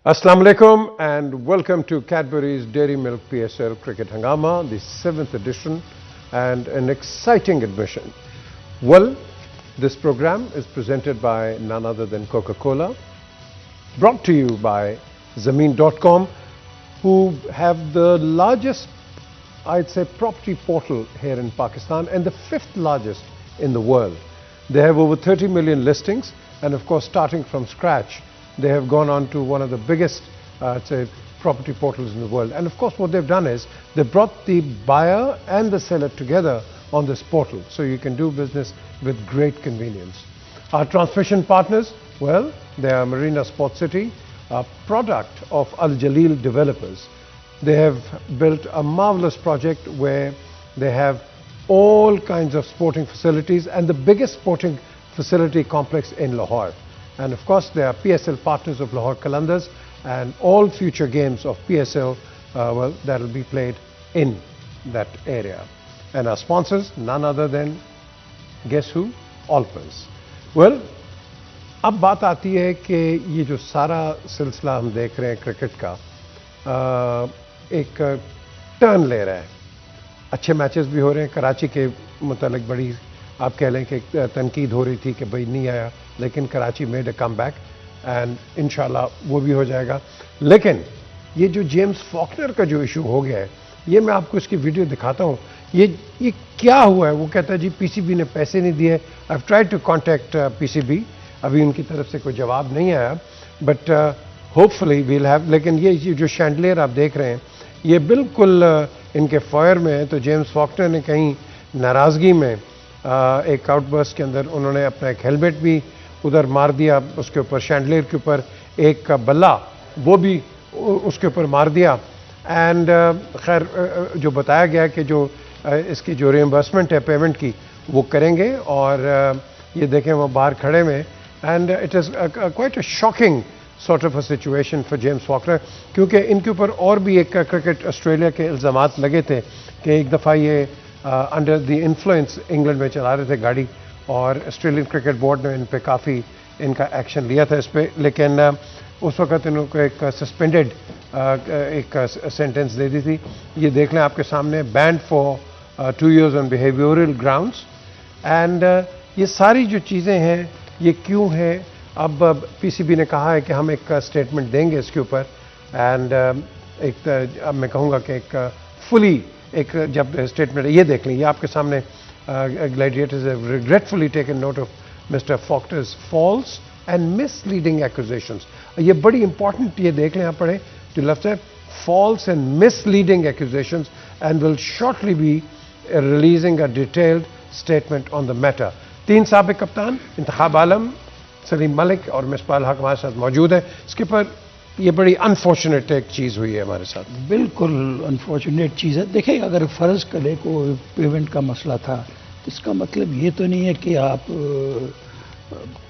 Assalamu alaikum and welcome to Cadbury's Dairy Milk PSL Cricket Hangama, the 7th edition and an exciting admission. Well, this program is presented by none other than Coca-Cola, brought to you by Zameen.com, who have the largest, I'd say, property portal here in Pakistan and the 5th largest in the world. They have over 30 million listings and of course starting from scratch, they have gone on to one of the biggest, property portals in the world. And of course what they've done is they brought the buyer and the seller together on this portal so you can do business with great convenience. Our transmission partners, well, they are Marina Sports City, a product of Al Jaleel developers. They have built a marvelous project where they have all kinds of sporting facilities and the biggest sporting facility complex in Lahore. And of course, they are PSL partners of Lahore Qalandars, and all future games of PSL, that will be played in that area. And our sponsors, none other than, guess who? Alpers. Well, अब बात आती है कि ये जो सारा सिलसिला हम देख रहे हैं क्रिकेट का एक टर्न ले रहा है. अच्छे मैचेस भी हो रहे हैं. कराची के मुतालिक बड़ी आप कह लें कि तनकीद हो रही थी कि भाई नहीं आया, लेकिन Karachi made a come back and इंशाल्लाह वो भी हो जाएगा. लेकिन ये जो जेम्स फॉकनर का जो इशू हो गया है, ये मैं आपको इसकी वीडियो दिखाता हूँ. ये क्या हुआ है? वो कहता है जी पीसीबी ने पैसे नहीं दिए. I have tried to contact PCB, अभी उनकी तरफ से कोई जवाब नहीं आया, बट होपफुली वील हैव. लेकिन ये जो शैंडलियर आप देख रहे हैं ये बिल्कुल इनके फायर में है. तो जेम्स फॉकनर ने कहीं नाराज़गी में एक आउटबर्स्ट के अंदर उन्होंने अपना एक हेलमेट भी उधर मार दिया, उसके ऊपर शैंडलियर के ऊपर एक बल्ला वो भी उसके ऊपर मार दिया. एंड खैर जो बताया गया कि जो इसकी जो रिएम्बर्समेंट है पेमेंट की वो करेंगे. और ये देखें वो बाहर खड़े में. And it is quite a shocking sort of a situation for James Faulkner, क्योंकि इनके ऊपर और भी एक क्रिकेट ऑस्ट्रेलिया के इल्ज़ामात लगे थे कि एक दफ़ा ये अंडर द इन्फ्लुएंस इंग्लैंड में चला रहे थे गाड़ी, और ऑस्ट्रेलियन क्रिकेट बोर्ड ने इन पे काफ़ी इनका एक्शन लिया था इस पर. लेकिन उस वक्त इनको एक सस्पेंडेड एक सेंटेंस दे दी थी. ये देख लें आपके सामने, band for 2 years on behavioural grounds. And ये सारी जो चीज़ें हैं ये क्यों हैं? अब पीसीबी ने कहा है कि हम एक स्टेटमेंट देंगे इसके ऊपर. एंड अब मैं कहूँगा कि एक फुली एक जब स्टेटमेंट, ये देख लें, ये आपके सामने Gladiators have regretfully taken note of mister Faulkner's false and misleading accusations. ये बड़ी इंपॉर्टेंट, ये देख लें आप पढ़ें, जो लफ्ज़ है false and misleading accusations, and will shortly be releasing a detailed statement on the matter. 3 साबिक कप्तान इंतखाब आलम, सलीम मलिक और मिसबाह हक हमारे साथ मौजूद हैं. इसके पर ये बड़ी अनफॉर्चुनेट एक चीज़ हुई है हमारे साथ. बिल्कुल अनफॉर्चुनेट चीज़ है. देखिए, अगर फ़र्ज़ करें को पेमेंट का मसला था तो इसका मतलब ये तो नहीं है कि आप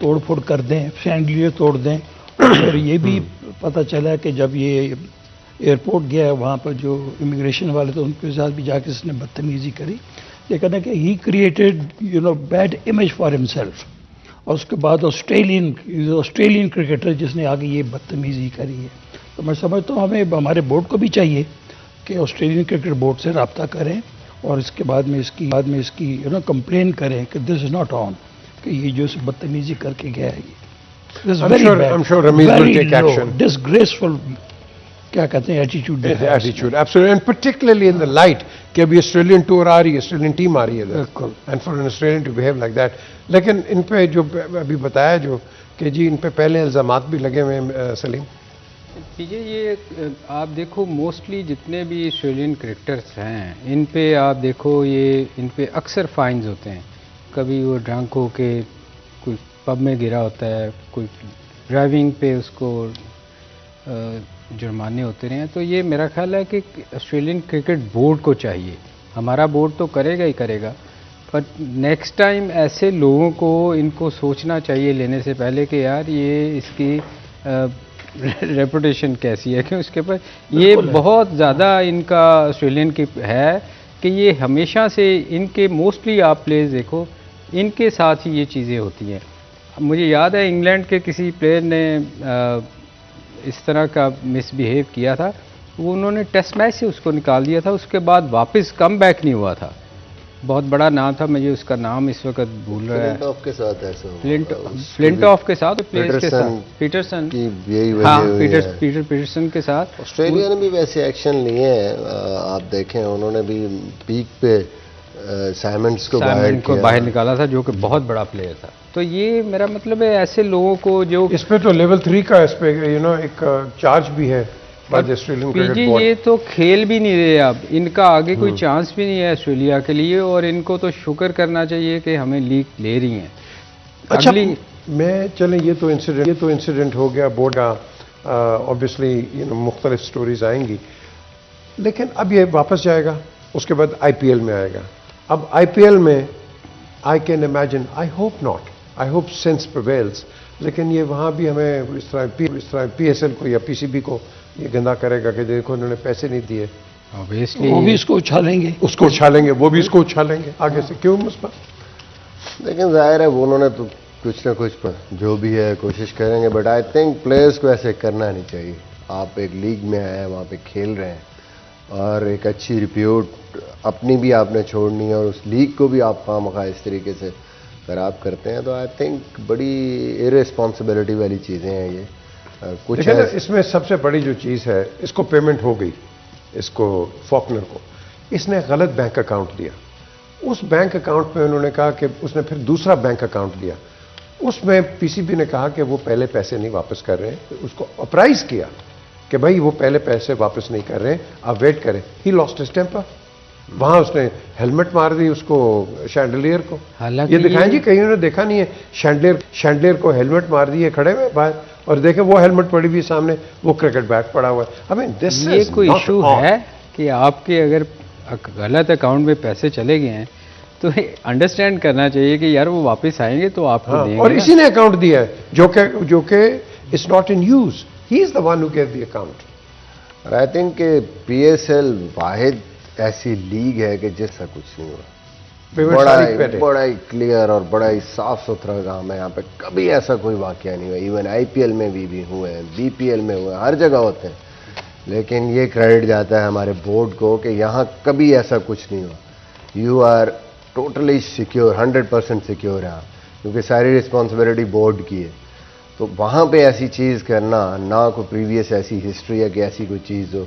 तोड़ फोड़ कर दें, शैंडलियर तोड़ दें. और ये भी पता चला कि जब ये एयरपोर्ट गया है वहाँ पर जो इमिग्रेशन वाले थे उनके साथ भी जाके इसने बदतमीज़ी करी. लेकिन है कि he created bad image for himself. और उसके बाद ऑस्ट्रेलियन क्रिकेटर जिसने आगे ये बदतमीज़ी करी है. तो मैं समझता हूँ हमें, हमारे बोर्ड को भी चाहिए कि ऑस्ट्रेलियन क्रिकेट बोर्ड से रब्ता करें और इसके बाद में इसकी कंप्लेन करें कि दिस इज़ नॉट ऑन, कि ये जो बदतमीज़ी करके गया है ये डिसग्रेसफुल, क्या कहते हैं, attitude. Absolutely, and particularly in the light कि अभी ऑस्ट्रेलियन टूर आ रही है, ऑस्ट्रेलियन टीम आ रही है, बिल्कुल, and for an Australian to behave like that. लेकिन इन पे जो अभी बताया जो कि जी इन पे पहले इल्ज़ामात भी लगे हुए हैं. सलीम चीज़ें ये आप देखो, मोस्टली जितने भी ऑस्ट्रेलियन क्रिकेटर्स हैं इन पे आप देखो, ये इन पे अक्सर फाइन्स होते हैं. कभी वो ड्रंक हो के कोई पब में गिरा होता है, कोई ड्राइविंग पे उसको जुर्माने होते रहे हैं. तो ये मेरा ख्याल है कि ऑस्ट्रेलियन क्रिकेट बोर्ड को चाहिए, हमारा बोर्ड तो करेगा ही करेगा, पर नेक्स्ट टाइम ऐसे लोगों को इनको सोचना चाहिए लेने से पहले कि यार ये इसकी रेपुटेशन कैसी है, क्यों इसके पर ये बहुत ज़्यादा इनका ऑस्ट्रेलियन की है कि ये हमेशा से इनके मोस्टली आप प्लेयर्स देखो इनके साथ ही ये चीज़ें होती हैं. मुझे याद है इंग्लैंड के किसी प्लेयर ने इस तरह का मिसबिहेव किया था, वो उन्होंने टेस्ट मैच से उसको निकाल दिया था, उसके बाद वापस कम बैक नहीं हुआ था। बहुत बड़ा नाम था, मुझे उसका नाम इस वक्त भूल रहा है। फ्लिंटॉफ के साथ ऐसा हुआ। फ्लिंटॉफ के साथ, प्लेयर्स के साथ, पीटरसन की यही हाँ, वजह हुई है। पीटरसन के साथ ऑस्ट्रेलिया ने भी वैसे एक्शन लिए हैं। आप देखें उन्होंने भी पीक पे साइमंड्स को बाहर निकाला था, जो कि बहुत बड़ा प्लेयर था। तो ये मेरा मतलब है ऐसे लोगों को जो इस पे तो लेवल 3 का इस पे एक चार्ज भी है ऑस्ट्रेलियन क्रिकेट बोर्ड। ये तो खेल भी नहीं रहे अब, इनका आगे कोई चांस भी नहीं है ऑस्ट्रेलिया के लिए, और इनको तो शुक्र करना चाहिए कि हमें लीग ले रही हैं। अच्छा, मैं चलें, ये तो इंसिडेंट हो गया बोर्ड का। ऑब्वियसली मुख्तलिफ स्टोरीज आएंगी, लेकिन अब ये वापस जाएगा, उसके बाद IPL में आएगा। अब IPL में I can imagine, I hope sense prevails, लेकिन ये वहाँ भी हमें इस तरह PSL को या PCB को ये गंदा करेगा कि देखो उन्होंने पैसे नहीं दिए, ऑब्वियसली वो भी इसको उछालेंगे, वो भी इसको उछालेंगे आगे से। क्यों मुस्बा? लेकिन जाहिर है वो उन्होंने तो कुछ ना कुछ जो भी है कोशिश करेंगे, बट आई थिंक प्लेयर्स को ऐसे करना नहीं चाहिए। आप एक लीग में आए हैं, वहाँ पे खेल रहे हैं, और एक अच्छी रिप्यूट अपनी भी आपने छोड़नी है, और उस लीग को भी आप खामखा इस तरीके से खराब करते हैं, तो आई थिंक बड़ी इररिस्पॉन्सिबिलिटी वाली चीज़ें हैं ये। कुछ इसमें सबसे बड़ी जो चीज़ है, इसको पेमेंट हो गई, इसको फॉकनर को, इसने गलत बैंक अकाउंट दिया। उस बैंक अकाउंट में उन्होंने कहा कि उसने फिर दूसरा बैंक अकाउंट दिया, उसमें PCB ने कहा कि वो पहले पैसे नहीं वापस कर रहे हैं, उसको अप्राइज किया कि भाई वो पहले पैसे वापस नहीं कर रहे हैं, आप वेट करें। He lost his temper. वहां उसने हेलमेट मार दी उसको, शैंडलियर को। ये दिखाएं जी, कहीं उन्होंने देखा नहीं है, शैंडलियर को हेलमेट मार दिए खड़े हुए बाहर, और देखें वो हेलमेट पड़ी हुई सामने, वो क्रिकेट बैट पड़ा हुआ है। आई मीन दिस ये कोई इशू है कि आपके अगर गलत अकाउंट में पैसे चले गए हैं तो अंडरस्टैंड करना चाहिए कि यार वो वापस आएंगे तो आपको देंगे। और इसी ने अकाउंट दिया है जो कि it's not in use. He is the one who gave the account. I think PSL वाहिद ऐसी लीग है कि जिसका कुछ नहीं हुआ। बड़ा ही क्लियर और बड़ा ही साफ सुथरा काम है। यहाँ पे कभी ऐसा कोई वाकया नहीं हुआ। इवन IPL में भी हुए हैं, BPL में हुए हैं, हर जगह होते हैं, लेकिन ये क्रेडिट जाता है हमारे बोर्ड को कि यहाँ कभी ऐसा कुछ नहीं हुआ। You are totally secure, 100% secure है, क्योंकि सारी रिस्पॉन्सिबिलिटी बोर्ड की है। तो वहाँ पे ऐसी चीज़ करना, ना कोई प्रीवियस ऐसी हिस्ट्री है कि ऐसी कोई चीज़ हो।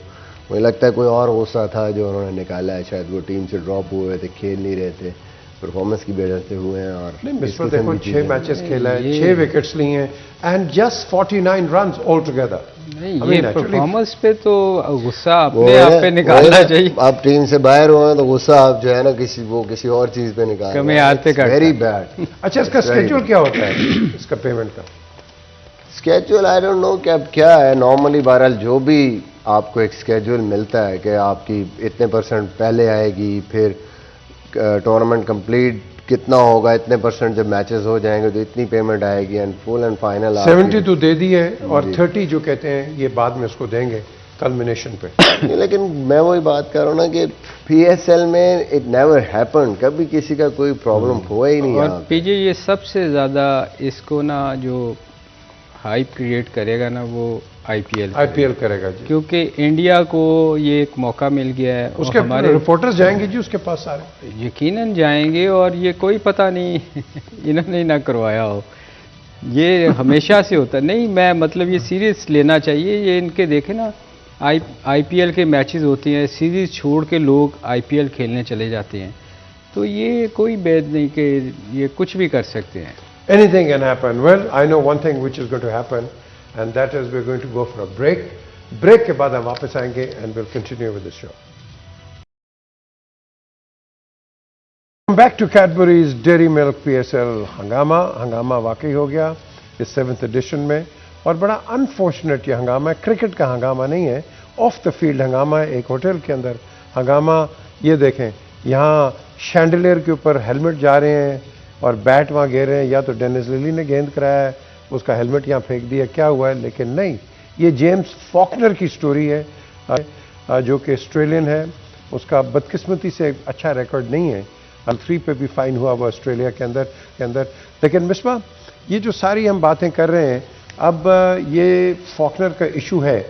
मुझे लगता है कोई और गुस्सा था जो उन्होंने निकाला है, शायद वो टीम से ड्रॉप हुए थे, खेल नहीं रहे थे, परफॉर्मेंस की वजह से हुए हैं। और देखो 6 मैचेस खेला है, 6 विकेट्स लिए हैं, and just 49 runs all together. ये परफॉर्मेंस पे तो गुस्सा अपने आप पे निकालना चाहिए। आप टीम से बाहर हुए हैं तो गुस्सा आप जो है ना किसी और चीज पे निकाल कमी आते का वेरी बैड। अच्छा, इसका स्केड्यूल क्या होता है इसका पेमेंट का? स्केड्यूल आई डोंट नो क्या है। नॉर्मली बहरहाल जो भी आपको एक स्केड्यूल मिलता है कि आपकी इतने % पहले आएगी, फिर टूर्नामेंट कंप्लीट कितना होगा, इतने % जब मैचेस हो जाएंगे तो इतनी पेमेंट आएगी, एंड फुल एंड फाइनल 70 तो दे दी है, और 30 जो कहते हैं ये बाद में उसको देंगे कल्मिनेशन पे। लेकिन मैं वही बात कर रहा हूँ ना कि PSL में इट नेवर हैपन, कभी किसी का कोई प्रॉब्लम हुआ ही नहीं। और PJ ये सबसे ज्यादा इसको ना जो हाइप क्रिएट करेगा ना वो IPL करेगा जी, क्योंकि इंडिया को ये एक मौका मिल गया है। उसके हमारे रिपोर्टर्स जाएंगे जी उसके पास सारे, यकीनन जाएंगे, और ये कोई पता नहीं इन्होंने ना करवाया हो, ये हमेशा से होता नहीं। मैं मतलब ये सीरीज लेना चाहिए। ये इनके देखे ना IPL के मैचेस होती हैं, सीरीज छोड़ के लोग IPL खेलने चले जाते हैं, तो ये कोई बैद नहीं कि ये कुछ भी कर सकते हैं। Anything can happen. Well, I know one thing which is going to happen, and that is we're going to go for a break. Break के बाद हम वापस आएंगे and we'll continue with the show. Come back to Cadbury's Dairy Milk PSL हंगामा वाकई हो गया इस 7th edition में, और बड़ा अनफॉर्चुनेट ये हंगामा है। क्रिकेट का हंगामा नहीं है, ऑफ द फील्ड हंगामा है, एक होटल के अंदर हंगामा। ये देखें, यहाँ शैंडलियर के ऊपर हेलमेट जा रहे हैं और बैट वहाँ गिर रहे हैं। या तो डेनिस लिली ने गेंद कराया है, उसका हेलमेट यहाँ फेंक दिया, क्या हुआ है, लेकिन नहीं, ये जेम्स फॉकनर की स्टोरी है, जो कि ऑस्ट्रेलियन है। उसका बदकिस्मती से अच्छा रिकॉर्ड नहीं है, 3 पे भी फाइन हुआ ऑस्ट्रेलिया के अंदर। लेकिन मिसबा, ये जो सारी हम बातें कर रहे हैं, अब ये फॉकनर का इशू है,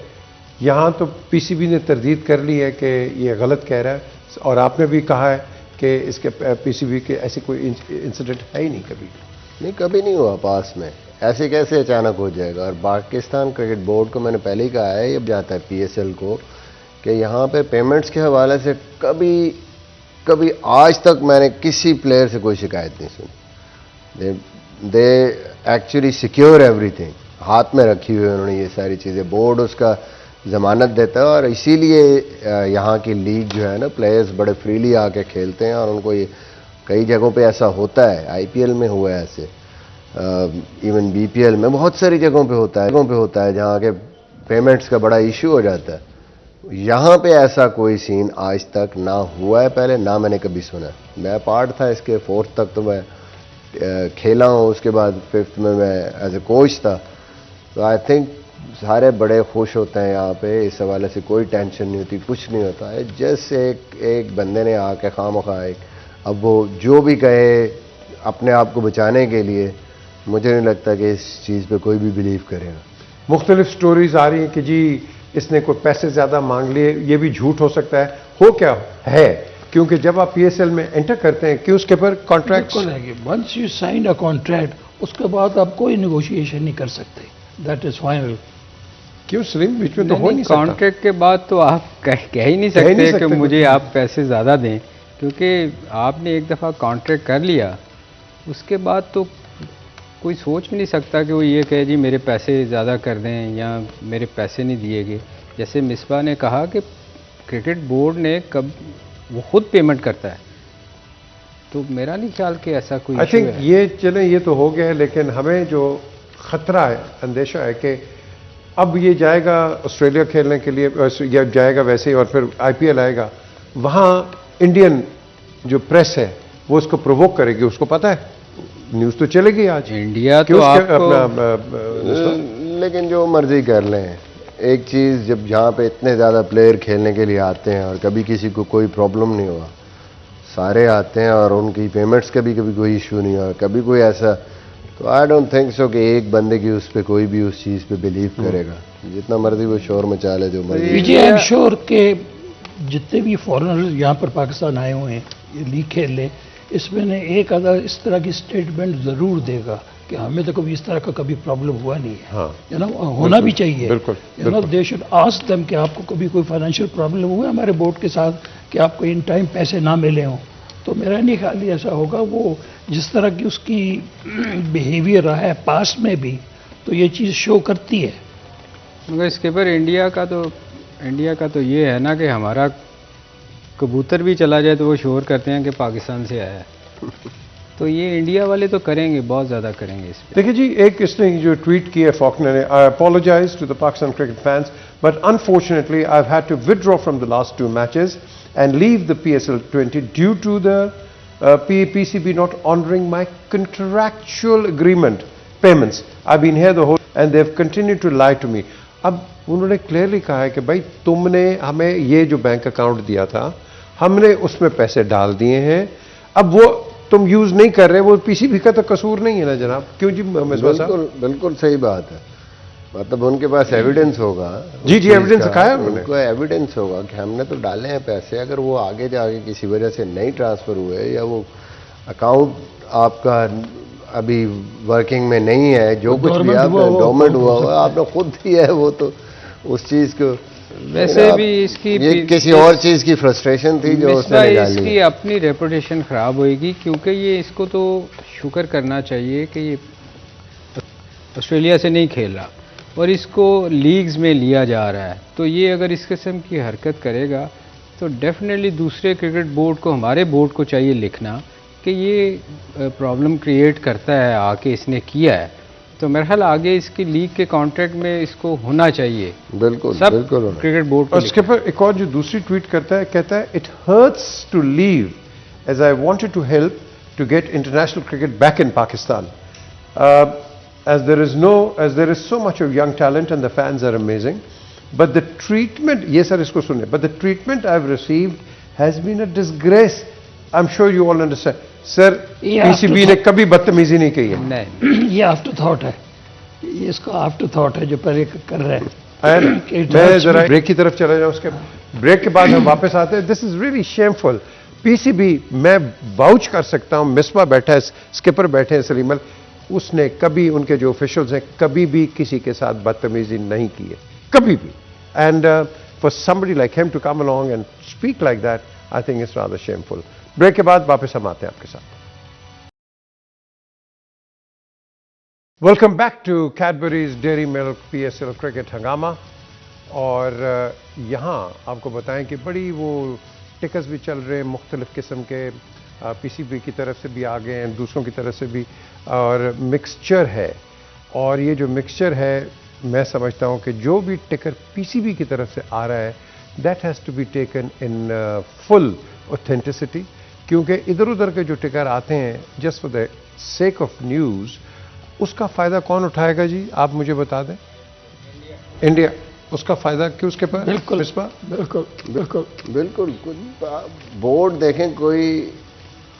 यहाँ तो पीसीबी ने तरदीद कर ली है कि ये गलत कह रहा है, और आपने भी कहा है कि इसके पीसीबी के ऐसे कोई इंसिडेंट है ही नहीं कभी। नहीं, कभी नहीं हुआ पास में, ऐसे कैसे अचानक हो जाएगा। और पाकिस्तान क्रिकेट बोर्ड को मैंने पहले ही कहा है, ये जाता है पीएसएल को, कि यहाँ पे पेमेंट्स के हवाले से कभी आज तक मैंने किसी प्लेयर से कोई शिकायत नहीं सुनी। दे एक्चुअली सिक्योर एवरीथिंग, हाथ में रखी हुई उन्होंने ये सारी चीज़ें, बोर्ड उसका ज़मानत देता है। और इसीलिए यहाँ की लीग जो है ना, प्लेयर्स बड़े फ्रीली आके खेलते हैं, और उनको ये कई जगहों पे ऐसा होता है, आईपीएल में हुआ है ऐसे, इवन बीपीएल में बहुत सारी जगहों पे होता है जहाँ के पेमेंट्स का बड़ा इशू हो जाता है। यहाँ पे ऐसा कोई सीन आज तक ना हुआ है पहले, ना मैंने कभी सुना। मैं पार्ट था इसके, 4th तक तो मैं खेला हूँ, उसके बाद 5th में मैं एज ए कोच था। तो आई थिंक सारे बड़े खुश होते हैं यहाँ पे, इस हवाले से कोई टेंशन नहीं होती, कुछ नहीं होता है। जस्ट एक बंदे ने आके खामखा एक, अब वो जो भी कहे अपने आप को बचाने के लिए, मुझे नहीं लगता कि इस चीज़ पे कोई भी बिलीव करेगा। मुख्तलिफ स्टोरीज आ रही हैं कि जी इसने कोई पैसे ज़्यादा मांग लिए, ये भी झूठ हो सकता है, हो क्या है, क्योंकि जब आप पीएसएल में एंटर करते हैं कि उसके पर contract, once you sign a contract उसके बाद आप कोई नेगोशिएशन नहीं कर सकते, दैट इज फाइनल। क्यों सलीम, बीच में तो हो नहीं सकता। कॉन्ट्रैक्ट के बाद तो आप कह ही नहीं सकते कि मुझे आप पैसे ज़्यादा दें, क्योंकि आपने एक दफ़ा कॉन्ट्रैक्ट कर लिया, उसके बाद तो कोई सोच भी नहीं सकता कि वो ये कहे जी मेरे पैसे ज़्यादा कर दें या मेरे पैसे नहीं दिए गए। जैसे मिसबा ने कहा कि क्रिकेट बोर्ड ने वो खुद पेमेंट करता है, तो मेरा नहीं ख्याल कि ऐसा कोई आई थिंक ये चलें, ये तो हो गया है, लेकिन हमें जो खतरा है, अंदेशा है कि अब ये जाएगा ऑस्ट्रेलिया खेलने के लिए, या जाएगा वैसे ही, और फिर आईपीएल आएगा, वहाँ इंडियन जो प्रेस है वो उसको प्रोवोक करेगी, उसको पता है, न्यूज़ तो चलेगी आज। इंडिया तो आपको लेकिन जो मर्जी कर लें, एक चीज़, जब जहाँ पे इतने ज़्यादा प्लेयर खेलने के लिए आते हैं और कभी किसी को कोई प्रॉब्लम नहीं हुआ, सारे आते हैं और उनकी पेमेंट्स का भी कभी कोई इशू नहीं हुआ, कभी कोई ऐसा, तो आई डोंट थिंक सो कि एक बंदे की उस पर कोई भी उस चीज़ पे बिलीव करेगा, जितना मर्जी वो शोर मचा ले, जो मर्जी। आई एम श्योर के जितने भी फॉरेनर्स यहाँ पर पाकिस्तान आए हुए हैं, ये लीग खेल ले, इसमें ने एक आधा इस तरह की स्टेटमेंट ज़रूर देगा कि हमें तो कभी इस तरह का कभी प्रॉब्लम हुआ नहीं है। हाँ, यू नो, होना भी चाहिए। बिल्कुल, दे शुड आस्क देम कि आपको कभी कोई फाइनेंशियल प्रॉब्लम हुआ है हमारे बोर्ड के साथ, कि आपको इन टाइम पैसे ना मिले हों। तो मेरा नहीं ख्याल ऐसा होगा। वो जिस तरह की उसकी बिहेवियर रहा है पास्ट में भी, तो ये चीज़ शो करती है। मगर इसके पर इंडिया का तो ये है ना कि हमारा कबूतर भी चला जाए तो वो शोर करते हैं कि पाकिस्तान से आया है। तो ये इंडिया वाले तो करेंगे, बहुत ज़्यादा करेंगे इस पे। देखिए जी, एक इसने जो ट्वीट किया फॉकनर ने, I apologise to the Pakistan cricket fans, but unfortunately I have to withdraw from the last 2 matches and leave the PSL 20 due to the PCB not honoring my contractual agreement payments. I've been here the whole and they've continued to lie to me. अब उन्होंने clearly कहा है कि भाई तुमने हमें ये जो बैंक अकाउंट दिया था, हमने उसमें पैसे डाल दिए हैं, अब वो तुम यूज नहीं कर रहे, वो पीसीबी का तो कसूर नहीं है ना जनाब। क्यों जी मिसबा साहब? बिल्कुल सही बात है। मतलब उनके पास एविडेंस होगा। जी एविडेंस दिखाया उन्होंने। उनको एविडेंस होगा कि हमने तो डाले हैं पैसे, अगर वो आगे जाके किसी वजह से नहीं ट्रांसफर हुए या वो अकाउंट आपका अभी वर्किंग में नहीं है, जो कुछ भी आपने डोमेंट हुआ आपने खुद दिया है, वो तो उस चीज को वैसे भी इसकी ये किसी और चीज की फ्रस्ट्रेशन थी जो उसने निकाली। इसकी अपनी रेपुटेशन खराब होगी, क्योंकि ये इसको तो शुक्र करना चाहिए कि ये ऑस्ट्रेलिया से नहीं खेल रहा और इसको लीग्स में लिया जा रहा है। तो ये अगर इस किस्म की हरकत करेगा तो डेफिनेटली दूसरे क्रिकेट बोर्ड को, हमारे बोर्ड को चाहिए लिखना कि ये प्रॉब्लम क्रिएट करता है आके इसने किया है। तो मेरे ख्याल आगे इसकी लीग के कॉन्ट्रैक्ट में इसको होना चाहिए। बिल्कुल सब बिल्कुल क्रिकेट बोर्ड को। और इसके पर एक और जो दूसरी ट्वीट करता है, कहता है it hurts to leave as I wanted to help to get international cricket back in Pakistan as there is so much of young talent and the fans are amazing, but the treatment, yes sir isko sunne, but the treatment I've received has been a disgrace. I'm sure you all understand sir. PCB ने कभी बदतमीजी नहीं की है। नहीं, ये after thought है। ये इसका आफ्टर थॉट है जो पहले कर रहे हैं। मैं जरा ब्रेक की तरफ चला जाऊं, उसके ब्रेक के बाद हम वापस आते हैं। This is really shameful. PCB, मैं वाउच कर सकता हूं, मिसबा बैठा है, स्किपर बैठे हैं सलीमल, उसने कभी, उनके जो ऑफिशियल्स हैं, कभी भी किसी के साथ बदतमीजी नहीं की है, कभी भी। And for somebody like him to come along and speak like that, I think it's rather shameful. Break के बाद वापस हम आते हैं आपके साथ। Welcome back to Cadbury's Dairy Milk PSL cricket हंगामा। और यहाँ आपको बताएं कि बड़ी वो टिकट्स भी चल रहे हैं मुख्तलिफ किस्म के, पीसीबी की तरफ से भी आ गए हैं, दूसरों की तरफ से भी, और मिक्सचर है। और ये जो मिक्सचर है, मैं समझता हूँ कि जो भी टिकट पीसीबी की तरफ से आ रहा है, that has to be taken in full authenticity, क्योंकि इधर उधर के जो टिकट आते हैं just for the sake of news, उसका फ़ायदा कौन उठाएगा जी? आप मुझे बता दें। इंडिया उसका फ़ायदा क्यों उसके पास? बिल्कुल बिल्कुल बिल्कुल बिल्कुल। बोर्ड देखें, कोई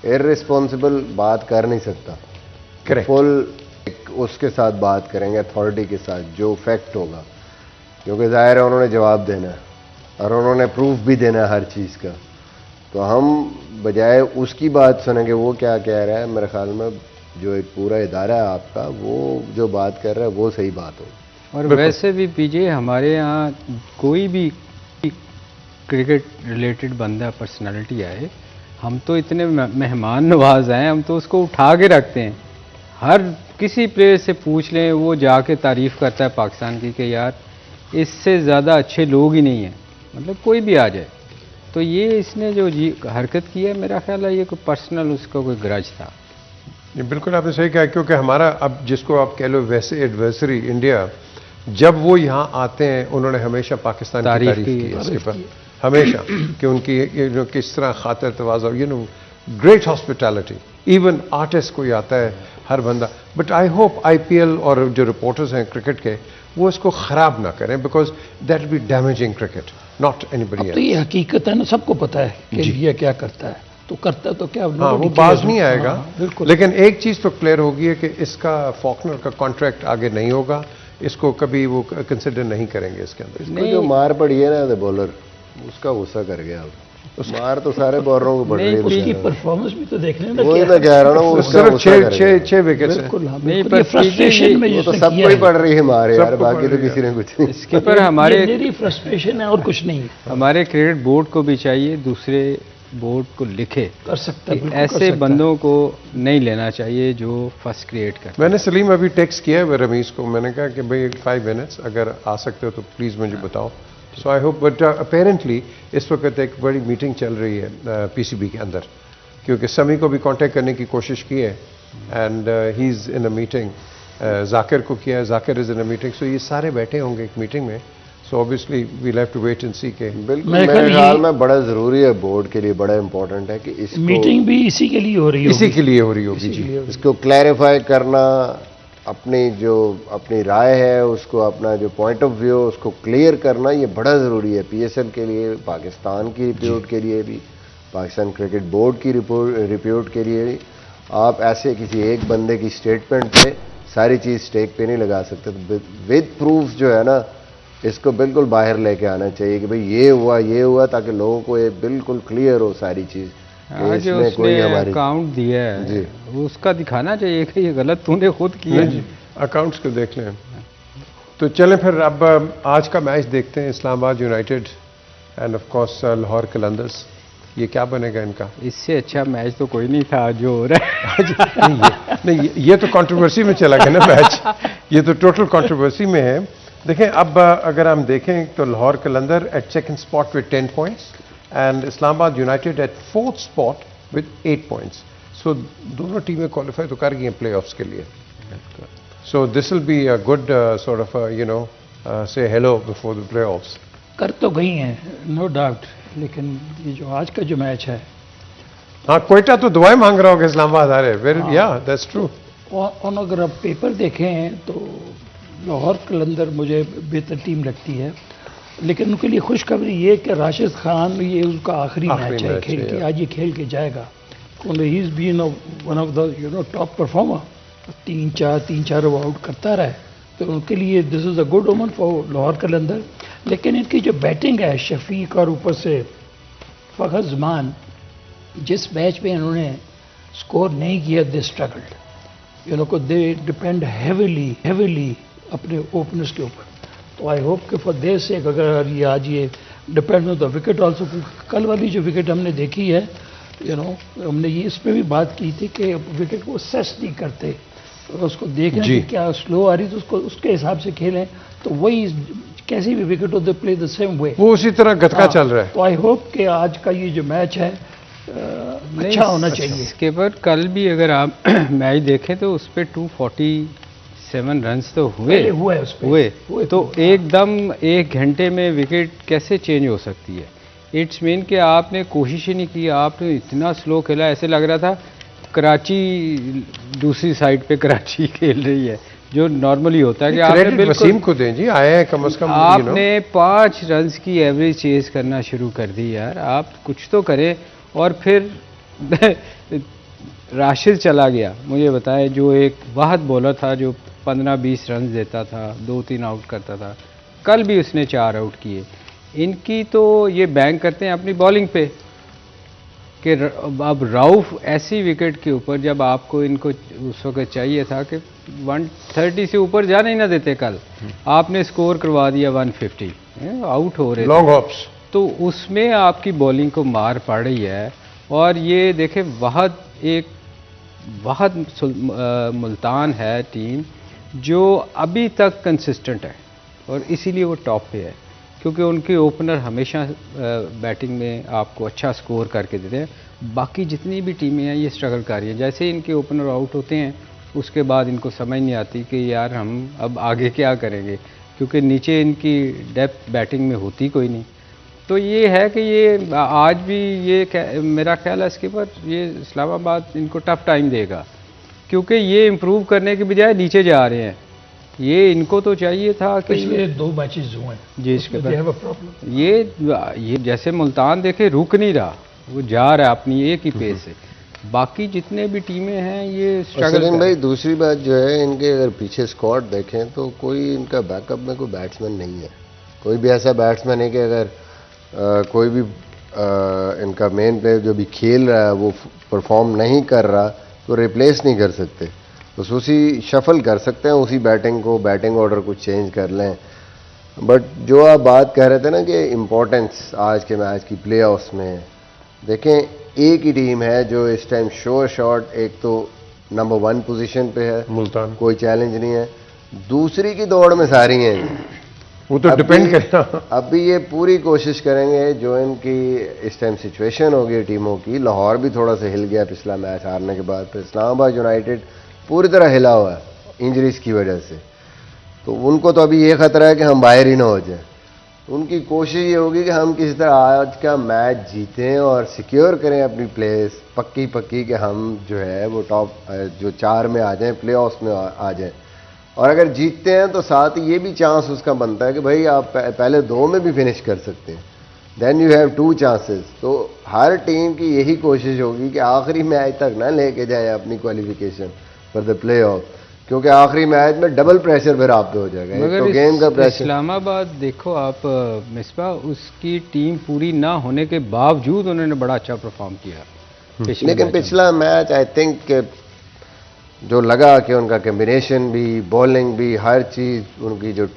इररिस्पॉन्सिबल बात कर नहीं सकता। करेक्ट। फुल उसके साथ बात करेंगे, अथॉरिटी के साथ, जो फैक्ट होगा, क्योंकि जाहिर है उन्होंने जवाब देना है और उन्होंने प्रूफ भी देना है हर चीज़ का। तो हम बजाय उसकी बात सुनेंगे वो क्या कह रहा है, मेरे ख्याल में जो एक पूरा इदारा है आपका, वो जो बात कर रहा है वो सही बात हो। और वैसे भी पीजे, हमारे यहाँ कोई भी क्रिकेट रिलेटेड बंदा पर्सनालिटी आए, हम तो इतने मेहमान नवाज हैं, हम तो उसको उठा के रखते हैं। हर किसी प्लेयर से पूछ लें, वो जाके तारीफ़ करता है पाकिस्तान की कि यार इससे ज़्यादा अच्छे लोग ही नहीं हैं, मतलब कोई भी आ जाए। तो ये इसने जो हरकत की है, मेरा ख्याल है ये कोई पर्सनल उसका कोई ग्रज था। ये बिल्कुल आपने सही कहा, क्योंकि हमारा, अब जिसको आप कह लो वैसे एडवर्सरी इंडिया, जब वो यहाँ आते हैं उन्होंने हमेशा पाकिस्तान की तारीफ की है इसके पर, हमेशा, कि उनकी जो किस तरह खातिर तवाज़ा, ग्रेट हॉस्पिटैलिटी। इवन आर्टिस्ट कोई आता है, हर बंदा। बट आई होप आईपीएल और जो रिपोर्टर्स हैं क्रिकेट के, वो इसको ख़राब ना करें, because that be damaging cricket, not anybody else. तो ये हकीकत है ना, सबको पता है कि इंडिया क्या करता है, तो करता तो क्या, हाँ, वो बाज नहीं आएगा। लेकिन एक चीज़ तो क्लियर होगी है कि इसका फॉकनर का कॉन्ट्रैक्ट आगे नहीं होगा, इसको कभी वो कंसिडर नहीं करेंगे इसके अंदर। इसको जो मार पड़ी है ना बॉलर, उसका गुस्सा कर गया। मार तो सारे बॉलरों को पड़ रही है, उसकी परफॉर्मेंस भी तो देखने ना, वही मैं कह रहा हूँ, सिर्फ 6 विकेट्स हैं। नहीं, पर फ्रस्ट्रेशन में वो तो सबको ही पड़ रही है मार यार, बाकी तो किसी ने कुछ नहीं। इसके पर हमारे मेरी फ्रस्ट्रेशन है और कुछ नहीं। हमारे क्रिकेट बोर्ड को भी चाहिए दूसरे बोर्ड को लिखे, कर सकता है, ऐसे बंदों को नहीं लेना चाहिए जो फर्स्ट क्रिएट कर। मैंने सलीम अभी टेक्स्ट किया है रमीज को, मैंने कहा कि भाई 5 मिनट्स अगर आ सकते हो तो प्लीज़ मुझे बताओ। सो आई होप, बट अपेरेंटली इस वक्त एक बड़ी मीटिंग चल रही है पीसीबी के अंदर, क्योंकि समी को भी कांटेक्ट करने की कोशिश की है, and he is in a meeting. Zakir को किया है, Zakir is in a meeting. So ये सारे बैठे होंगे एक मीटिंग में। So obviously we'll have to wait and see के। बिल्कुल, मेरे ख्याल में बड़ा ज़रूरी है, बोर्ड के लिए बड़ा इंपॉर्टेंट है कि इसको, मीटिंग भी इसी के लिए हो रही है, इसी के लिए हो रही होगी जी। इसको क्लैरिफाई करना, अपनी राय है, उसको अपना जो पॉइंट ऑफ व्यू उसको क्लियर करना, ये बड़ा ज़रूरी है पीएसएल के लिए, पाकिस्तान की रिपोर्ट के लिए भी, पाकिस्तान क्रिकेट बोर्ड की रिपोर्ट के लिए भी। आप ऐसे किसी एक बंदे की स्टेटमेंट पे सारी चीज़ स्टेक पे नहीं लगा सकते। विद प्रूफ जो है ना, इसको बिल्कुल बाहर लेके आना चाहिए कि भाई ये हुआ, ताकि लोगों को ये बिल्कुल क्लियर हो सारी चीज़। आज उसने अकाउंट दिया है जी, उसका दिखाना चाहिए कि ये गलत तूने खुद किया है। अकाउंट्स को देख लें। तो चलें फिर अब आज का मैच देखते हैं, Islamabad United end of course Lahore Qalandars. ये क्या बनेगा इनका? इससे अच्छा मैच तो कोई नहीं था जो हो रहा है। नहीं, ये तो कंट्रोवर्सी में चला गया ना मैच, ये तो टोटल कंट्रोवर्सी में है। देखें, अब अगर हम देखें तो Lahore Qalandar at second spot with 10 points and Islamabad United at 4th spot with 8 points. So दोनों टीमें क्वालिफाई तो कर गई हैं प्लेऑफ्स के लिए। So this will be a good sort of से हेलो बिफोर द प्लेऑफ्स। कर तो गई हैं, नो डाउट, लेकिन ये जो आज का जो मैच है, हाँ, कोयटा तो दुआएं मांग रहा होगा इस्लामाबाद आ रहे। या दैट्स ट्रू। और अगर आप पेपर देखें तो लाहौर कलंदर मुझे बेहतर टीम लगती है, लेकिन उनके लिए खुशखबरी ये कि राशिद खान, ये उसका आखिरी मैच है खेल के, आज ये खेल के जाएगा। He is been one of the top performer, 3-4 out करता रहा है, तो उनके लिए this is a good omen for Lahore Qalandar. लेकिन इनकी जो बैटिंग है शफीक और ऊपर से फ़खर ज़मान, जिस मैच में इन्होंने स्कोर नहीं किया दे स्ट्रगल्ड, यू नो को दे डिपेंड हेविली अपने ओपनर्स के ऊपर। तो आई होप कि फॉर देयर सेक अगर ये आज ये depend on the wicket also, कल वाली जो विकेट हमने देखी है यू नो हमने ये इस पर भी बात की थी कि विकेट को असेस नहीं करते और उसको देखना कि क्या स्लो आ रही तो उसको उसके हिसाब से खेलें, तो वही कैसी भी विकेट हो they play the same way, वो उसी तरह गतका चल रहा है। तो आई होप कि आज का ये जो मैच है अच्छा होना चाहिए। इसके बाद कल भी अगर आप मैच देखें तो उस पर 247 रन्स तो हुए तो एकदम 1 घंटे में विकेट कैसे चेंज हो सकती है? इट्स मीन कि आपने कोशिश ही नहीं की, आपने इतना स्लो खेला, ऐसे लग रहा था कराची दूसरी साइड पे कराची खेल रही है, जो नॉर्मली होता है कि आपने वसीम को दें जी, आए हैं कम से कम। आपने 5 रन्स की एवरेज चेज करना शुरू कर दी यार, आप कुछ तो करें। और फिर राशिद चला गया, मुझे बताएं, जो एक वाहद बॉलर था जो 15-20 रन देता था, 2-3 आउट करता था, कल भी उसने 4 आउट किए। इनकी तो ये बैंक करते हैं अपनी बॉलिंग पे कि अब राउफ ऐसी विकेट के ऊपर, जब आपको इनको उस वक्त चाहिए था कि 130 से ऊपर जाने ही ना देते, कल आपने स्कोर करवा दिया 150, आउट हो रहे लॉन्ग हॉप्स, तो उसमें आपकी बॉलिंग को मार पड़ रही है। और ये देखें वाहद मुल्तान है टीम जो अभी तक कंसिस्टेंट है और इसीलिए वो टॉप पे है, क्योंकि उनके ओपनर हमेशा बैटिंग में आपको अच्छा स्कोर करके देते हैं। बाकी जितनी भी टीमें हैं ये स्ट्रगल कर रही हैं, जैसे इनके ओपनर आउट होते हैं उसके बाद इनको समझ नहीं आती कि यार हम अब आगे क्या करेंगे, क्योंकि नीचे इनकी डेप्थ बैटिंग में होती कोई नहीं। तो ये है कि ये आज भी ये मेरा ख्याल है इसके बाद ये इस्लामाबाद इनको टफ टाइम देगा, क्योंकि ये इम्प्रूव करने के बजाय नीचे जा रहे हैं। ये इनको तो चाहिए था कि पिछले 2 मैचेस हुए हैं जी, इसके बाद ये जैसे मुल्तान देखे रुक नहीं रहा, वो जा रहा है अपनी एक ही पेस से। बाकी जितने भी टीमें हैं ये स्ट्रगल। भाई दूसरी बात जो है, इनके अगर पीछे स्क्वाड देखें तो कोई इनका बैकअप में कोई बैट्समैन नहीं है, कोई भी ऐसा बैट्समैन है कि अगर कोई भी इनका मेन प्लेयर जो भी खेल रहा है वो परफॉर्म नहीं कर रहा तो रिप्लेस नहीं कर सकते, तो उसी शफल कर सकते हैं, उसी बैटिंग ऑर्डर को चेंज कर लें। बट जो आप बात कह रहे थे ना कि इम्पोर्टेंस आज के मैच की प्लेऑफ्स में, देखें एक ही टीम है जो इस टाइम श्योर शॉट एक तो नंबर 1 पोजीशन पे है, मुल्तान, कोई चैलेंज नहीं है, दूसरी की दौड़ में सारी हैं, वो तो डिपेंड करेगा। अब भी ये पूरी कोशिश करेंगे, जो इनकी इस टाइम सिचुएशन होगी टीमों की, लाहौर भी थोड़ा सा हिल गया पिछला मैच हारने के बाद, फिर इस्लामाबाद यूनाइटेड पूरी तरह हिला हुआ है इंजरीज की वजह से, तो उनको तो अभी ये खतरा है कि हम बाहर ही ना हो जाए। उनकी कोशिश ये होगी कि हम किसी तरह आज का मैच जीतें और सिक्योर करें अपनी प्लेस पक्की कि हम जो है वो टॉप जो 4 में आ जाएं, प्ले ऑफ्स में आ जाएं। और अगर जीतते हैं तो साथ ये भी चांस उसका बनता है कि भाई आप पहले 2 में भी फिनिश कर सकते हैं, देन यू हैव 2 चांसेस। तो हर टीम की यही कोशिश होगी कि आखिरी मैच तक ना लेके जाए अपनी qualification for the play of, क्योंकि आखिरी मैच में डबल प्रेशर फिर आप पे हो जाएगा, एक तो गेम का प्रेशर। इस्लामाबाद देखो आप मिसबा, उसकी टीम पूरी ना होने के बावजूद उन्होंने बड़ा अच्छा परफॉर्म किया। लेकिन पिछला मैच आई थिंक जो लगा कि उनका कॉम्बिनेशन भी, बॉलिंग भी, हर चीज उनकी जो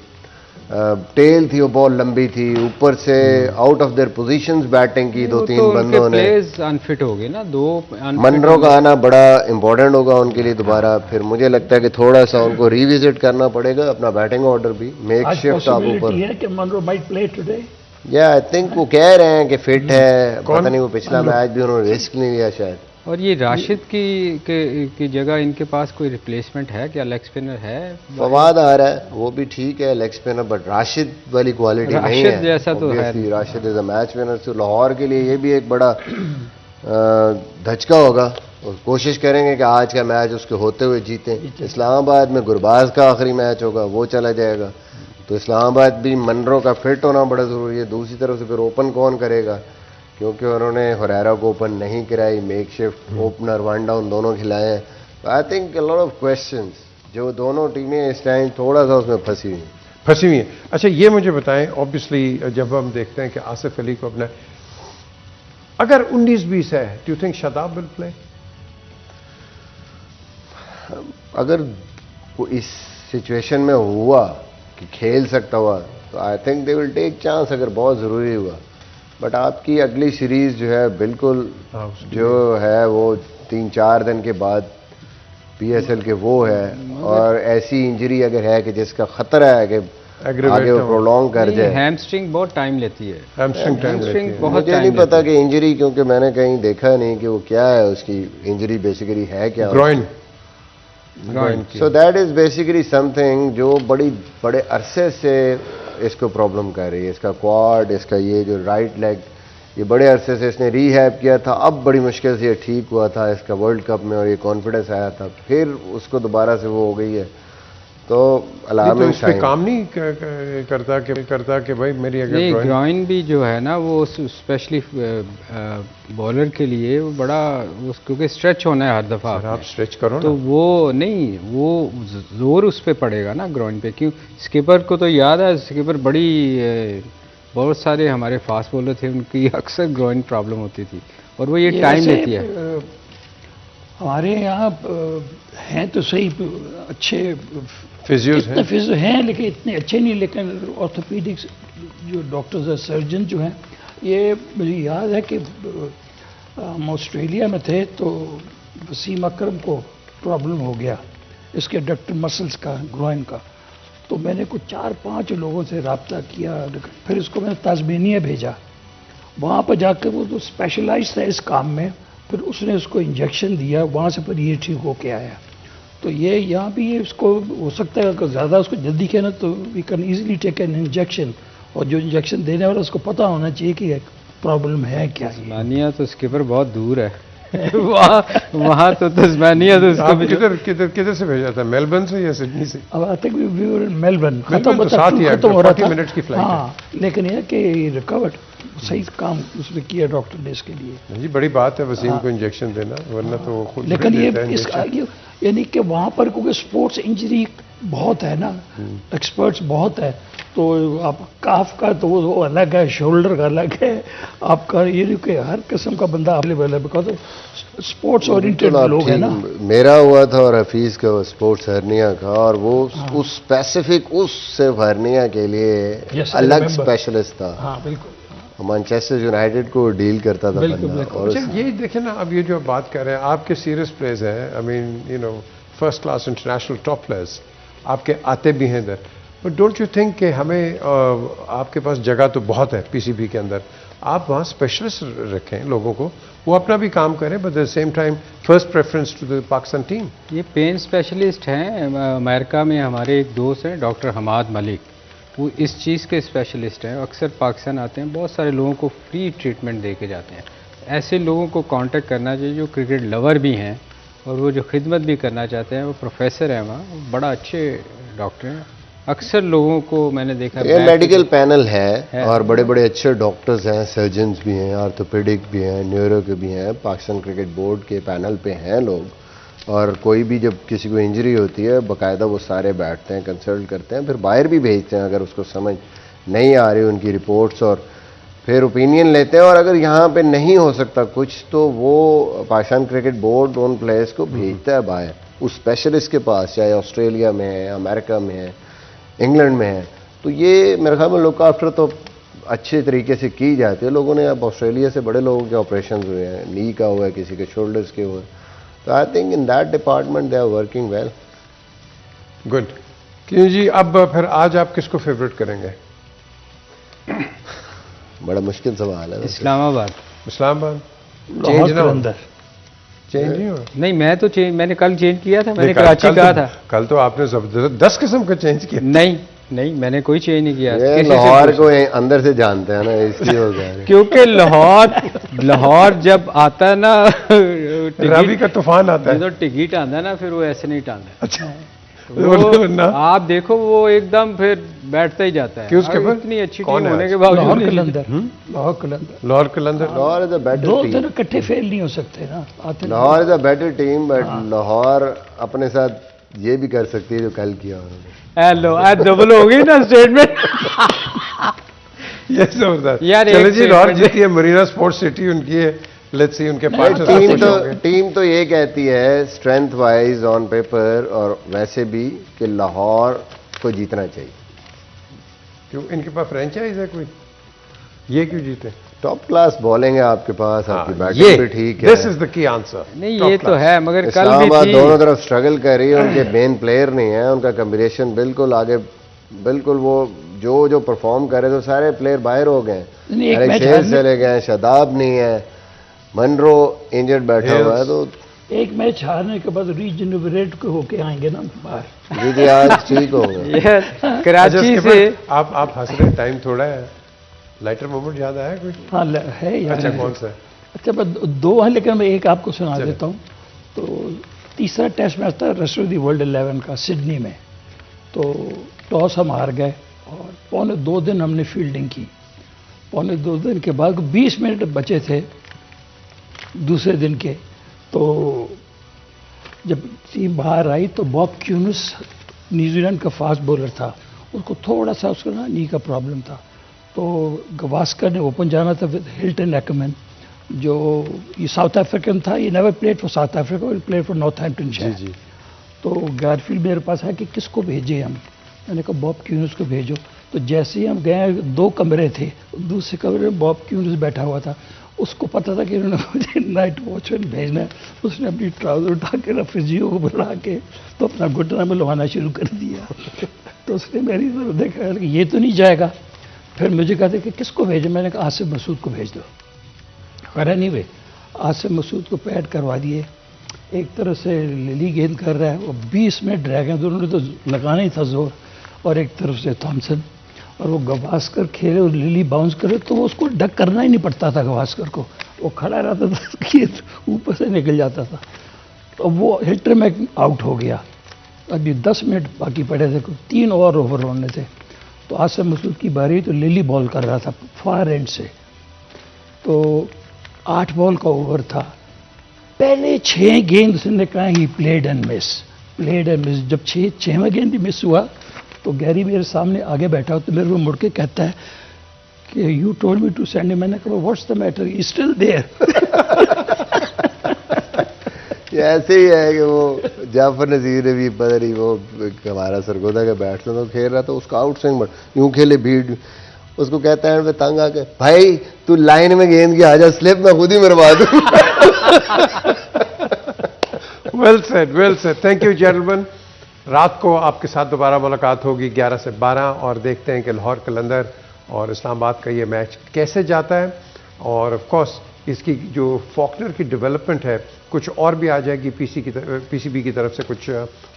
टेल थी वो बहुत लंबी थी, ऊपर से out of their positions batting की 2-3 बंदों ने, अनफिट हो गए ना 2। मनरो का आना बड़ा इंपॉर्टेंट होगा उनके लिए दोबारा। फिर मुझे लगता है कि थोड़ा सा उनको रिविजिट करना पड़ेगा अपना बैटिंग ऑर्डर भी, मेक शिफ्ट आप ऊपर। या आई थिंक वो कह रहे हैं कि फिट है, पता नहीं वो पिछला मैच भी उन्होंने रिस्क नहीं लिया शायद। और ये राशिद की जगह इनके पास कोई रिप्लेसमेंट है क्या? लेग स्पिनर है, फवाद आ रहा है, वो भी ठीक है लेग स्पिनर, बट राशिद वाली क्वालिटी नहीं है जैसा तो है। Rashid is a match winner, तो लाहौर के लिए ये भी एक बड़ा धचका होगा। कोशिश करेंगे कि आज का मैच उसके होते हुए जीतें। इस्लामाबाद में गुरबाज का आखिरी मैच होगा, वो चला जाएगा, तो इस्लामाबाद भी मनरो का फिट होना बड़ा ज़रूरी है। दूसरी तरफ से फिर ओपन कौन करेगा, क्योंकि उन्होंने हुरैरा को ओपन नहीं कराई, मेक शिफ्ट ओपनर 1 डाउन दोनों खिलाए हैं। तो I think a lot of questions जो दोनों टीमें इस टाइम थोड़ा सा उसमें फंसी हुई हैं। अच्छा ये मुझे बताएं, ऑब्वियसली जब हम देखते हैं कि आसिफ अली को अपना अगर 19-20 है, do you think Shadab will play? अगर वो इस सिचुएशन में हुआ कि खेल सकता हुआ तो I think they will take chance, अगर बहुत ज़रूरी हुआ। बट आपकी अगली सीरीज जो है बिल्कुल जो है वो 3-4 दिन के बाद PSL के वो है, और ऐसी इंजरी अगर है कि जिसका खतरा है कि आगे वो प्रोलॉन्ग कर जाए। हैमस्ट्रिंग बहुत टाइम लेती है, हैमस्ट्रिंग बहुत मुझे नहीं पता कि इंजरी, क्योंकि मैंने कहीं देखा नहीं कि वो क्या है, उसकी इंजरी बेसिकली है क्या। Groin. So that is basically something जो बड़े अरसे से इसको प्रॉब्लम कर रही है। इसका क्वाड, इसका ये जो राइट लेग, ये बड़े अरसे से इसने रीहैब किया था, अब बड़ी मुश्किल से ये ठीक हुआ था इसका वर्ल्ड कप में, और ये कॉन्फिडेंस आया था, फिर उसको दोबारा से वो हो गई है। तो अलार्मिंग तो इस पे काम नहीं करता कि भाई मेरी अगर ग्रोइन भी जो है ना वो स्पेशली बॉलर के लिए वो बड़ा, क्योंकि स्ट्रेच होना है हर दफ़ा, आप स्ट्रेच करो तो ना। वो नहीं, वो जोर उस पर पड़ेगा ना ग्रोइन पे। क्यों, स्किपर को तो याद है, स्किपर बहुत सारे हमारे फास्ट बॉलर थे, उनकी अक्सर ग्रोइन प्रॉब्लम होती थी, और वो ये टाइम लेती है। हमारे यहाँ हैं तो सही अच्छे फिजियोज हैं, लेकिन इतने अच्छे नहीं। लेकिन ऑर्थोपीडिक्स जो डॉक्टर्स हैं, सर्जन जो हैं, ये मुझे याद है कि हम ऑस्ट्रेलिया में थे तो वसीम अकरम को प्रॉब्लम हो गया इसके डक्टर मसल्स का, ग्रोइन का। तो मैंने कुछ 4-5 लोगों से रब्ता किया, फिर इसको मैंने तास्मानिया भेजा। वहाँ पर जाकर वो तो स्पेशलाइज था इस काम में, फिर उसने उसको इंजेक्शन दिया, वहाँ से फिर ये ठीक होके आया। तो ये यहाँ भी ये इसको हो सकता है अगर ज़्यादा उसको जल्दी कहना तो we can easily take an injection, और जो इंजेक्शन देने वाला उसको पता होना चाहिए कि प्रॉब्लम है क्या। तस्मानिया तो स्किपर बहुत दूर है वहाँ तो तस्मानिया तो किधर से भेजा था, मेलबर्न से या सिडनी से? अब I think we were Melbourne, खत्म हो रहा था, 40 मिनट्स की फ्लाइट। हाँ, लेकिन ये कि रिकवर्ड, सही काम उसने किया डॉक्टर ने इसके लिए। जी बड़ी बात है वसीम को इंजेक्शन देना, वरना तो खुद लेकिन ये यानी कि वहाँ पर क्योंकि स्पोर्ट्स इंजरी बहुत है ना, एक्सपर्ट्स बहुत है, तो आप काफ का तो वो अलग है, शोल्डर का अलग है, आपका ये नहीं कि हर किस्म का बंदा अवेलेबल है, बिकॉज स्पोर्ट्स ओरिएंटेड लोग है ना। मेरा हुआ था और हफीज का स्पोर्ट्स हर्निया का, और वो उस स्पेसिफिक उस सिर्फ हर्निया के लिए अलग स्पेशलिस्ट था। हाँ बिल्कुल, मैनचेस्टर यूनाइटेड को डील करता था बंदा। और अच्छा ये देखें ना, अब ये जो बात कर रहे हैं, आपके सीरियस प्लेयर्स हैं, I mean you know first class international top players आपके आते भी हैं इधर, बट डोंट यू थिंक कि हमें आपके पास जगह तो बहुत है PCB के अंदर, आप वहाँ स्पेशलिस्ट रखें लोगों को, वो अपना भी काम करें, but at the same time first preference to the Pakistan team. ये पेन स्पेशलिस्ट हैं, अमेरिका में हमारे एक दोस्त हैं डॉक्टर हमाद मलिक, वो इस चीज़ के स्पेशलिस्ट हैं, अक्सर पाकिस्तान आते हैं, बहुत सारे लोगों को फ्री ट्रीटमेंट दे के जाते हैं। ऐसे लोगों को कांटेक्ट करना चाहिए जो क्रिकेट लवर भी हैं और वो जो खिदमत भी करना चाहते हैं। वो प्रोफेसर हैं वहाँ, बड़ा अच्छे डॉक्टर हैं। अक्सर लोगों को मैंने देखा ये मेडिकल पैनल है और बड़े बड़े अच्छे डॉक्टर्स हैं, सर्जन्स भी हैं, ऑर्थोपेडिक भी हैं, न्यूरो के भी हैं, पाकिस्तान क्रिकेट बोर्ड के पैनल पे हैं लोग। और कोई भी जब किसी को इंजरी होती है बाकायदा वो सारे बैठते हैं, कंसल्ट करते हैं, फिर बाहर भी भेजते हैं अगर उसको समझ नहीं आ रही उनकी रिपोर्ट्स, और फिर ओपिनियन लेते हैं। और अगर यहाँ पे नहीं हो सकता कुछ तो वो पाकिस्तान क्रिकेट बोर्ड उन प्लेयर्स को भेजता है बाहर उस स्पेशलिस्ट के पास, चाहे ऑस्ट्रेलिया में है, अमेरिका में है, इंग्लैंड में है। तो ये मेरे ख्याल में लुक आफ्टर तो अच्छे तरीके से की जाती है। लोगों ने अब ऑस्ट्रेलिया से बड़े लोगों के ऑपरेशन हुए हैं, नी का हुआ है, किसी के शोल्डर्स के हुए, तो I think in that department they are working well. Good. क्यों जी, अब फिर आज आप किसको फेवरेट करेंगे? बड़ा मुश्किल सवाल है। इस्लामाबाद। इस्लामाबाद चेंज ना अंदर चेंज नहीं हो? नहीं, मैं तो मैंने कल चेंज किया था, मैंने कराची कहा था। कल तो आपने सब 10 किस्म का चेंज किया। नहीं, मैंने कोई चेंज नहीं किया। लाहौर को अंदर से जानते हैं ना, इसलिए हो गया। क्योंकि लाहौर जब आता है ना, रबी का तूफान आता है, तो टिकट आता है ना, फिर वो ऐसे नहीं टालता। अच्छा, वो आप देखो वो एकदम फिर बैठता ही जाता है। उसके बाद इतनी अच्छी टीम होने के बावजूद लाहौर कलंदर लाहौर इज अ बेटर दो टीम। दिन इकट्ठे फेल नहीं हो सकते ना, आते Lahore is a better team, but Lahore अपने साथ ये भी कर सकती है जो कल किया उन्होंने। हेलो आज डबल हो गई ना स्टेटमेंट। ये जबरदस्त यार चलो जी, लाहौर जीती है, मरीना स्पोर्ट्स सिटी उनकी है, लेट्स सी उनके पास टीम तो ये कहती है स्ट्रेंथ वाइज ऑन पेपर और वैसे भी कि लाहौर को जीतना चाहिए। क्यों? इनके पास फ्रेंचाइज है कोई? ये क्यों जीते? टॉप क्लास बॉलिंग है आपके पास, आपकी बैटिंग भी ठीक है। This is the key answer. नहीं ये तो है, मगर कल भी थी दोनों तरफ स्ट्रगल कर रही है, उनके मेन प्लेयर नहीं है, उनका कॉम्बिनेशन बिल्कुल आगे, बिल्कुल वो जो परफॉर्म कर रहे थे सारे प्लेयर बाहर हो गए, शेर चले गए, शादाब नहीं है, मनरो इंजर्ड बैठा हुआ है, तो एक मैच हारने के बाद रीजनरेट होके आएंगे ना बाहर। जी जी आज ठीक हो गए। कराची से आप हंस रहे, टाइम थोड़ा है, लाइटर मोमेंट याद आया कोई? हाँ है यार। अच्छा कौन सा है? अच्छा बस दो हैं, लेकिन मैं एक आपको सुना देता हूँ। तो तीसरा टेस्ट मैच था रेस्ट ऑफ दी वर्ल्ड 11 का सिडनी में। तो टॉस हम हार गए और पौने 2 दिन हमने फील्डिंग की। पौने 2 दिन के बाद 20 मिनट बचे थे दूसरे दिन के। तो जब टीम बाहर आई तो बॉब क्यूनिस न्यूजीलैंड का फास्ट बॉलर था, उसको थोड़ा सा उसका ना नी का प्रॉब्लम था। तो गवास्कर ने ओपन जाना था विद हिल्टन एक्मैन, जो ये साउथ अफ्रीकन था, ये never played for South Africa, he played for Northamptonshire. जी। तो गारफील्ड मेरे पास है कि किसको भेजे हम, मैंने कहा बॉब क्यूनिस को भेजो। तो जैसे ही हम गए, 2 कमरे थे, दूसरे कमरे में बॉब क्यूनिस बैठा हुआ था। उसको पता था कि इन्होंने मुझे नाइट वॉचमैन भेजना है। उसने अपनी ट्राउजर उठा के रेफ्रिजियो को बुला के तो अपना घुटना में लुभाना शुरू कर दिया। तो उसने मेरी तरफ देखा कि ये तो नहीं जाएगा। फिर मुझे कहते कि किसको भेजे, मैंने कहा आसिफ मसूद को भेज दो। खैर नहीं वे आसिफ मसूद को पैड करवा दिए। एक तरह से लिली गेंद कर रहा है, वो 20 मिनट ड्रैगन, दोनों ने तो लगाना ही था जोर, और एक तरफ से थॉमसन, और वो गवास्कर खेले और लिली बाउंस करे तो वो उसको डक करना ही नहीं पड़ता था गवास्कर को, वो खड़ा रहता था कि ऊपर से निकल जाता था। तो वो हिल्टर में आउट हो गया। अभी 10 मिनट बाकी पड़े थे, 3 और ओवर होने थे। तो आसिफ मसूद की बारी, तो लिली बॉल कर रहा था फार एंड से। तो 8 बॉल का ओवर था। पहले 6 गेंद उसने कहा ही प्लेड एंड मिस। जब 6वें गेंद भी मिस हुआ तो गैरी मेरे सामने आगे बैठा, तो मेरे को मुड़ के कहता है कि you told me to send him. मैंने कहा what's the matter, he still there. ऐसे ही है कि वो जाफर नजीर ने भी पता नहीं, वो हमारा सरगोदा का बैट्समैन तो खेल रहा था, उसका आउट स्विंग यूं खेले भीड़, उसको कहता है तंग आके, भाई तू लाइन में गेंद की आजा, स्लिप मैं खुद ही मरवा दूं। Well said. Thank you gentleman. रात को आपके साथ दोबारा मुलाकात होगी 11 से 12, और देखते हैं कि लाहौर कलंदर और इस्लामाबाद का ये मैच कैसे जाता है। और ऑफ कोर्स इसकी जो फॉकनर की डेवलपमेंट है कुछ और भी आ जाएगी, पीसीबी की तरफ से कुछ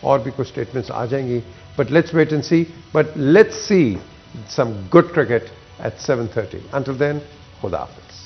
और भी कुछ स्टेटमेंट्स आ जाएंगी। But let's wait and see, but let's see some good cricket at 7:30. Until then, Khuda Hafiz.